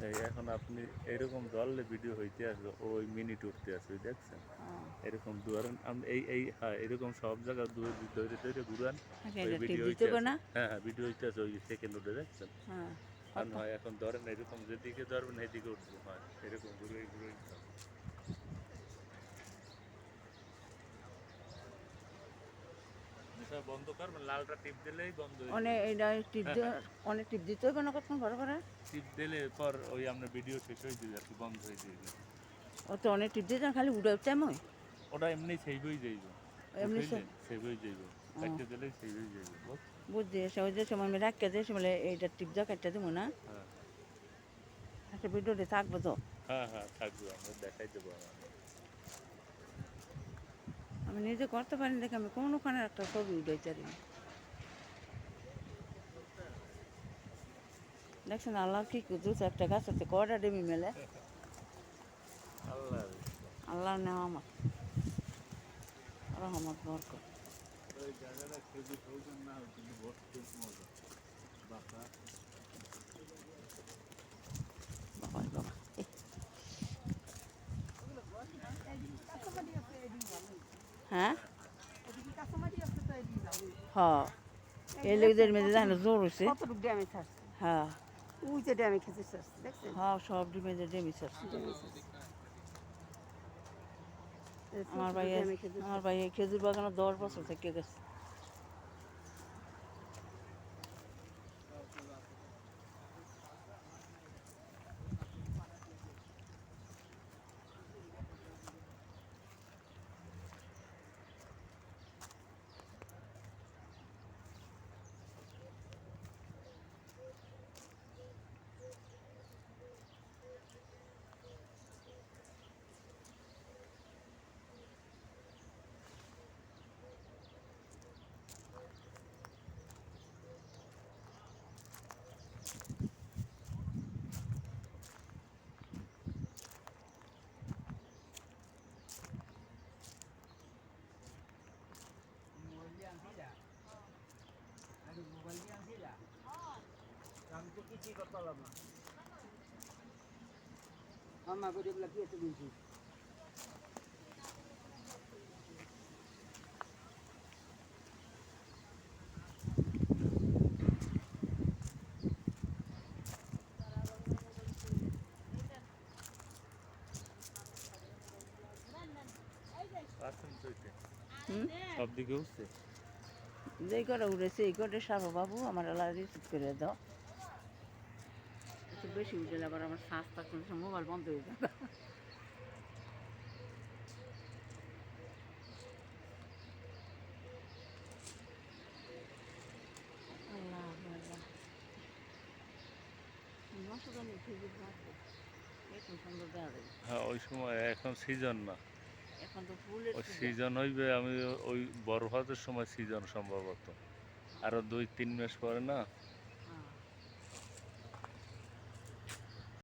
এই এখন আপনি এরকম ধরলে ভিডিও হইতে আসবে ওই মিনিট উঠতে আসবে দেখছেন এরকম ধরেন এই হ্যাঁ এরকম সব জায়গা ধরে ধরে ঘুরান ওই টিপ ভিডিও দিতে হইতে হবে আছে না। হ্যাঁ হ্যাঁ ভিডিও হইতে আছে ওই সেকেন্ড উঠে দেখছেন হ্যাঁ কারণ কত হয় এখন ধরেন এরকম যেদিকে ধরবেন সেদিকে উঠবো হয় এরকম ঘুরে ঘুরে বন্ধ করবেন লালটা টিপ দিলেই বন্ধ হয়ে অনেক যাবে এটা টিপ হ্যাঁ দিয়ে হ্যাঁ অনেক টিপ দিতে হবে না কতক্ষণ ঘরে ঘরে। টিপ দিলে পর ওই আপনার ভিডিও শেষ হয়ে যাবে আর কি বন্ধ হয়ে যাবে ও তো অনেক টিপ দিতে খালি উড়ে টাইম হয় ওটা এমনি সেভ হয়ে যাইব এমনি সে উঠাইলে সেভ হয়ে যাইব কাটতে দিলেই সেভ হয়ে যাইব বুঝছি সে ওই যে সময় আমি রাখতে দিয়েছি বলে এইটা টিপ দিয়ে কাটতে দেবো না। হ্যাঁ একটা ভিডিওটি থাকবো তো। হ্যাঁ হ্যাঁ থাকবে আমরা দেখাই দেবো আমার আমি নিজে করতে পারি দেখে আমি কোনোখানে একটা ছবি উঠাইতে পারি না। দেখছেন আল্লাহ কি দু চারটা গাছ আছে কয়টা ডিমি মেলে। আল্লাহ আল্লাহর নেওয়ামত রহমত বরকত। ওই জায়গাটা খেজুর প্রয়োজন না হয় কিন্তু ভর্তি মজা বাসা বাবা বাবা হ্যাঁ হ্যাঁ এই লেগেদের মেয়েদের দেখেন জোর হয়েছে। কতটুকু ড্যামেজ আসছে হ্যাঁ ওই যে ড্যামে খেতে আসছে দেখছেন হ্যাঁ সব ডিমেদের ডেমিস আছে। আমার ভাই আমার ভাই এই খেজুর বাগানে 10 বছর থেকে গেছে। আমার গরিব লাগিয়েছে বুঝছি পারছেন তো এটা হুম সব দিকে উঠছে যেই করে উড়েছে এই করে সারো বাবু আমার এলা রিসিভ করে দাও। একটু বেশি উঠে আবার আমার শ্বাস থাকতে মোবাইল বন্ধ হয়ে যাবে। আল্লাহ আল্লাহ মশাদানি খেজুর গাছ একটু সুন্দর দেওয়া যাবে। হ্যাঁ ওই সময় এখন সিজন না এখন তো ফুলের ওই সিজন। সিজন হইবে আমি ওই বড় হওয়ার সময় সিজন সম্ভবত আরো 2-3 মাস পরে না